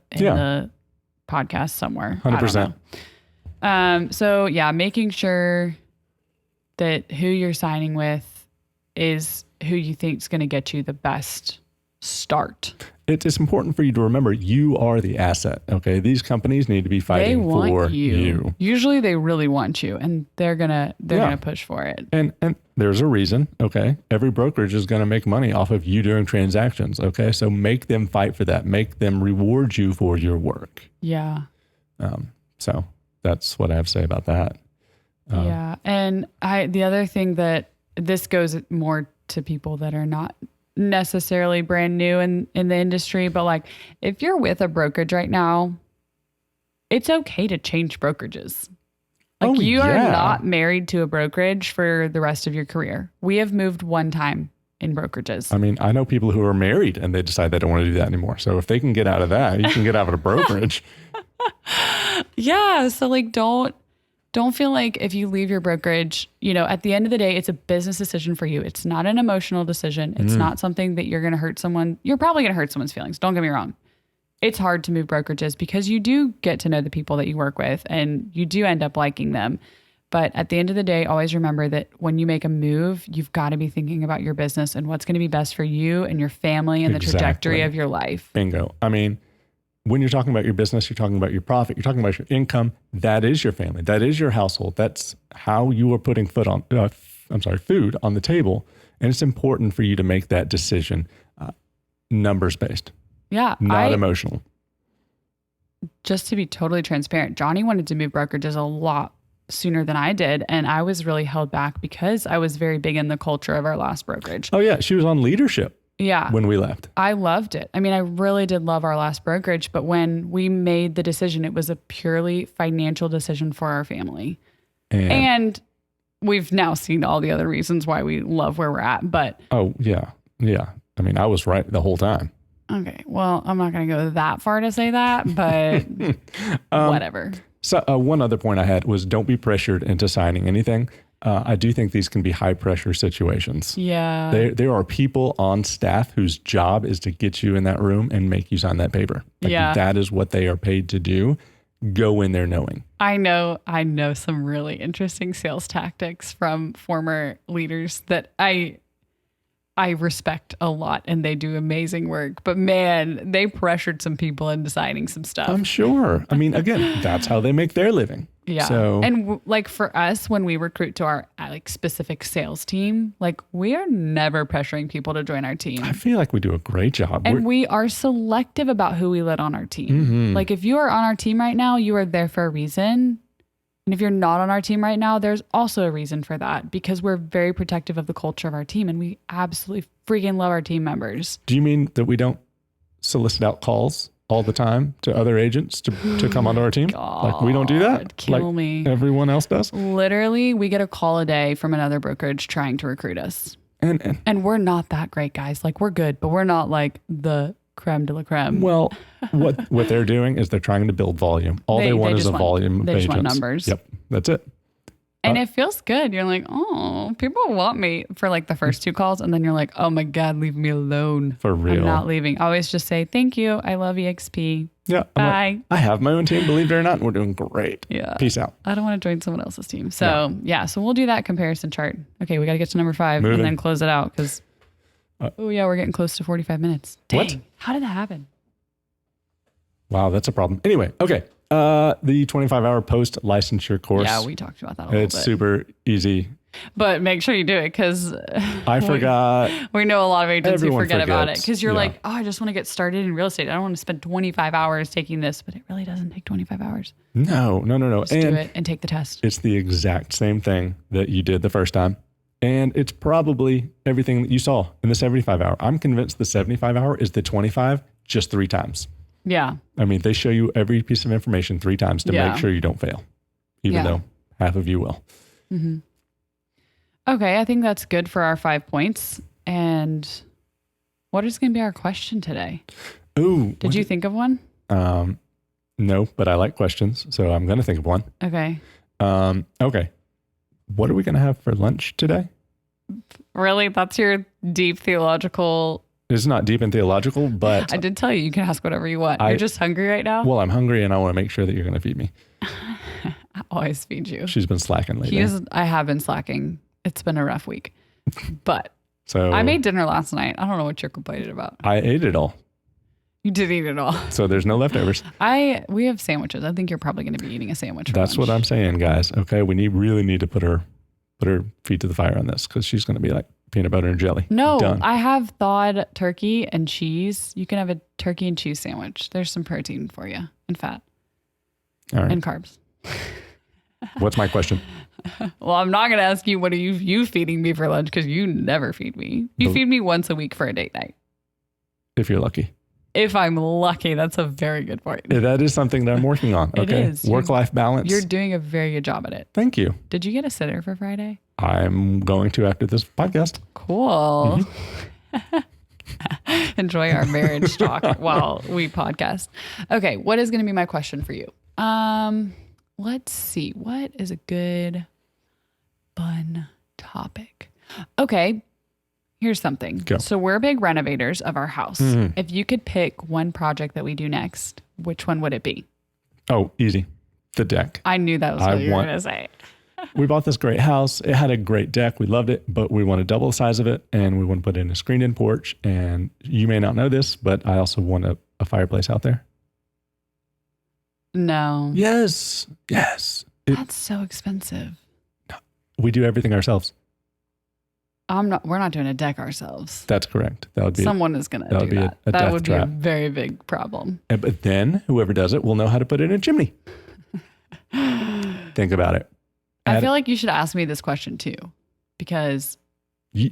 [SPEAKER 1] podcast somewhere.
[SPEAKER 2] 100%.
[SPEAKER 1] So yeah, making sure that who you're signing with is who you think is going to get you the best start.
[SPEAKER 2] It's important for you to remember you are the asset. Okay, these companies need to be fighting for you.
[SPEAKER 1] Usually, they really want you, and they're gonna push for it.
[SPEAKER 2] And there's a reason. Okay, every brokerage is gonna make money off of you doing transactions. Okay, so make them fight for that. Make them reward you for your work.
[SPEAKER 1] Yeah.
[SPEAKER 2] So that's what I have to say about that.
[SPEAKER 1] Yeah, and the other thing that this goes more to people that are not necessarily brand new in the industry, but like if you're with a brokerage right now, it's okay to change brokerages. Like you are not married to a brokerage for the rest of your career. We have moved one time in brokerages.
[SPEAKER 2] I mean, I know people who are married and they decide they don't want to do that anymore. So if they can get out of that, you can get out of a brokerage.
[SPEAKER 1] Yeah. So like, don't feel like if you leave your brokerage, at the end of the day, it's a business decision for you. It's not an emotional decision. It's not something that you're going to hurt someone. You're probably going to hurt someone's feelings. Don't get me wrong. It's hard to move brokerages because you do get to know the people that you work with and you do end up liking them. But at the end of the day, always remember that when you make a move, you've got to be thinking about your business and what's going to be best for you and your family and the trajectory of your life.
[SPEAKER 2] Bingo. I mean, when you're talking about your business, you're talking about your profit, you're talking about your income. That is your family. That is your household. That's how you are putting food on the table. And it's important for you to make that decision numbers based.
[SPEAKER 1] Yeah.
[SPEAKER 2] Not emotional.
[SPEAKER 1] just to be totally transparent, Johnny wanted to move brokerages a lot sooner than I did. And I was really held back because I was very big in the culture of our last brokerage.
[SPEAKER 2] Oh, yeah. She was on leadership.
[SPEAKER 1] Yeah.
[SPEAKER 2] When we left.
[SPEAKER 1] I loved it. I mean, I really did love our last brokerage. But when we made the decision, it was a purely financial decision for our family. And we've now seen all the other reasons why we love where we're at. But
[SPEAKER 2] oh, yeah. Yeah. I mean, I was right the whole time.
[SPEAKER 1] Okay. Well, I'm not going to go that far to say that, but whatever.
[SPEAKER 2] So one other point I had was don't be pressured into signing anything. I do think these can be high pressure situations.
[SPEAKER 1] Yeah.
[SPEAKER 2] There are people on staff whose job is to get you in that room and make you sign that paper. Like that is what they are paid to do. Go in there knowing.
[SPEAKER 1] I know some really interesting sales tactics from former leaders that I respect a lot, and they do amazing work. But man, they pressured some people into signing some stuff.
[SPEAKER 2] I'm sure. I mean, again, that's how they make their living.
[SPEAKER 1] Yeah.
[SPEAKER 2] So,
[SPEAKER 1] and like for us, when we recruit to our like specific sales team, like we are never pressuring people to join our team.
[SPEAKER 2] I feel like we do a great job.
[SPEAKER 1] And we are selective about who we let on our team. Mm-hmm. Like if you are on our team right now, you are there for a reason. And if you're not on our team right now, there's also a reason for that, because we're very protective of the culture of our team and we absolutely freaking love our team members.
[SPEAKER 2] Do you mean that we don't solicit out calls all the time to other agents to come onto our team?
[SPEAKER 1] God,
[SPEAKER 2] like we don't do that?
[SPEAKER 1] Kill
[SPEAKER 2] like
[SPEAKER 1] me.
[SPEAKER 2] Everyone else does?
[SPEAKER 1] Literally, we get a call a day from another brokerage trying to recruit us. And we're not that great, guys. Like we're good, but we're not like the creme de la creme.
[SPEAKER 2] Well, what they're doing is they're trying to build volume. All they want is a volume of agents.
[SPEAKER 1] They just want numbers.
[SPEAKER 2] Yep, that's it.
[SPEAKER 1] And it feels good. You're like, oh, people want me for like the first two calls. And then you're like, oh my God, leave me alone.
[SPEAKER 2] For real.
[SPEAKER 1] I'm not leaving. I always just say, thank you. I love EXP.
[SPEAKER 2] Yeah.
[SPEAKER 1] Bye.
[SPEAKER 2] Like, I have my own team, believe it or not, and we're doing great.
[SPEAKER 1] Yeah.
[SPEAKER 2] Peace out.
[SPEAKER 1] I don't want to join someone else's team. So so we'll do that comparison chart. Okay, we got to get to number 5 and then close it out because, we're getting close to 45 minutes. Dang,
[SPEAKER 2] what?
[SPEAKER 1] How did that happen?
[SPEAKER 2] Wow, that's a problem. Anyway, okay. The 25-hour post-licensure course.
[SPEAKER 1] Yeah, we talked about that a little bit.
[SPEAKER 2] It's super easy.
[SPEAKER 1] But make sure you do it because
[SPEAKER 2] I forgot.
[SPEAKER 1] We know a lot of agents who forget about it because you're like, oh, I just want to get started in real estate. I don't want to spend 25 hours taking this, but it really doesn't take 25 hours.
[SPEAKER 2] No.
[SPEAKER 1] Just do it and take the test.
[SPEAKER 2] It's the exact same thing that you did the first time. And it's probably everything that you saw in the 75-hour. I'm convinced the 75-hour is the 25 just 3 times.
[SPEAKER 1] Yeah.
[SPEAKER 2] I mean, they show you every piece of information 3 times to make sure you don't fail, even though half of you will.
[SPEAKER 1] Mm-hmm. Okay, I think that's good for our 5 points. And what is going to be our question today?
[SPEAKER 2] Ooh.
[SPEAKER 1] Did you think of one?
[SPEAKER 2] No, but I like questions, so I'm going to think of one.
[SPEAKER 1] Okay.
[SPEAKER 2] Okay. What are we going to have for lunch today?
[SPEAKER 1] Really? That's your deep theological...
[SPEAKER 2] It's not deep and theological, but...
[SPEAKER 1] I did tell you can ask whatever you want. You're just hungry right now?
[SPEAKER 2] Well, I'm hungry and I want to make sure that you're going to feed me.
[SPEAKER 1] I always feed you.
[SPEAKER 2] She's been slacking lately.
[SPEAKER 1] I have been slacking. It's been a rough week. But
[SPEAKER 2] so
[SPEAKER 1] I made dinner last night. I don't know what you're complaining about.
[SPEAKER 2] I ate it all.
[SPEAKER 1] You did eat it all.
[SPEAKER 2] So there's no leftovers.
[SPEAKER 1] We have sandwiches. I think you're probably going to be eating a sandwich.
[SPEAKER 2] That's what I'm saying, guys. Okay, we really need to put her feet to the fire on this because she's going to be like peanut butter and jelly.
[SPEAKER 1] No,
[SPEAKER 2] done.
[SPEAKER 1] I have thawed turkey and cheese. You can have a turkey and cheese sandwich. There's some protein for you and fat.
[SPEAKER 2] All right.
[SPEAKER 1] And carbs.
[SPEAKER 2] What's my question?
[SPEAKER 1] Well, I'm not going to ask you what are you feeding me for lunch because you never feed me. You feed me once a week for a date night.
[SPEAKER 2] If you're lucky.
[SPEAKER 1] If I'm lucky, that's a very good point.
[SPEAKER 2] That is something that I'm working on. Okay.
[SPEAKER 1] It is.
[SPEAKER 2] Work-life balance.
[SPEAKER 1] You're doing a very good job at it.
[SPEAKER 2] Thank you.
[SPEAKER 1] Did you get a sitter for Friday?
[SPEAKER 2] I'm going to after this podcast.
[SPEAKER 1] Cool. Enjoy our marriage talk while we podcast. Okay. What is going to be my question for you? Let's see. What is a good, fun topic? Okay. Here's something.
[SPEAKER 2] Go.
[SPEAKER 1] So we're big renovators of our house. Mm-hmm. If you could pick one project that we do next, which one would it be?
[SPEAKER 2] Oh, easy. The deck.
[SPEAKER 1] I knew that was what you were going to say.
[SPEAKER 2] We bought this great house. It had a great deck. We loved it, but we want to double the size of it and we want to put in a screened-in porch. And you may not know this, but I also want a fireplace out there.
[SPEAKER 1] No.
[SPEAKER 2] Yes.
[SPEAKER 1] That's so expensive.
[SPEAKER 2] We do everything ourselves.
[SPEAKER 1] We're not doing a deck ourselves.
[SPEAKER 2] That's correct. That would be
[SPEAKER 1] someone is going to do that. That would be a very big problem.
[SPEAKER 2] But then whoever does it will know how to put it in a chimney. Think about it.
[SPEAKER 1] I feel like you should ask me this question too, because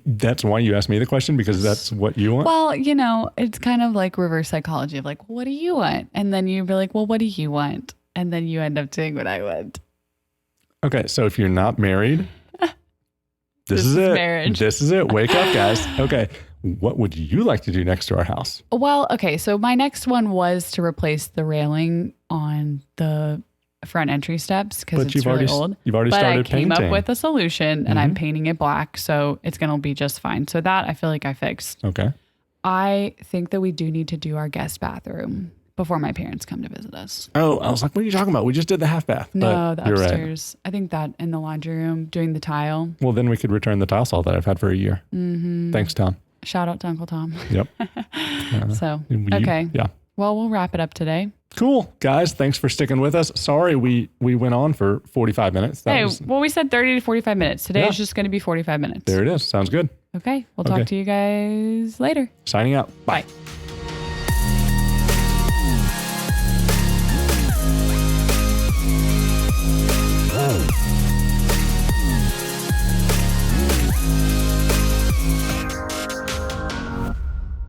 [SPEAKER 2] that's why you asked me the question, because that's what you want.
[SPEAKER 1] Well, you know, it's kind of like reverse psychology of like, what do you want? And then you'd be like, well, what do you want? And then you end up doing what I want.
[SPEAKER 2] Okay, so if you're not married, this is it.
[SPEAKER 1] Marriage.
[SPEAKER 2] This is it. Wake up, guys. Okay. What would you like to do next to our house?
[SPEAKER 1] Well, okay. So my next one was to replace the railing on the front entry steps because it's really old.
[SPEAKER 2] You've already started painting.
[SPEAKER 1] But I came up with a solution and I'm painting it black. So it's going to be just fine. So that I feel like I fixed.
[SPEAKER 2] Okay.
[SPEAKER 1] I think that we do need to do our guest bathroom before my parents come to visit us.
[SPEAKER 2] Oh, I was like, what are you talking about? We just did the half bath.
[SPEAKER 1] No, the upstairs. Right. I think that in the laundry room, doing the tile.
[SPEAKER 2] Well, then we could return the tile saw that I've had for a year. Mm-hmm. Thanks, Tom.
[SPEAKER 1] Shout out to Uncle Tom.
[SPEAKER 2] Yep.
[SPEAKER 1] Okay.
[SPEAKER 2] Yeah.
[SPEAKER 1] Well, we'll wrap it up today.
[SPEAKER 2] Cool. Guys, thanks for sticking with us. Sorry we went on for 45 minutes.
[SPEAKER 1] We said 30 to 45 minutes. Today is just going to be 45 minutes.
[SPEAKER 2] There it is. Sounds good.
[SPEAKER 1] Okay. We'll talk to you guys later.
[SPEAKER 2] Signing out.
[SPEAKER 1] Bye.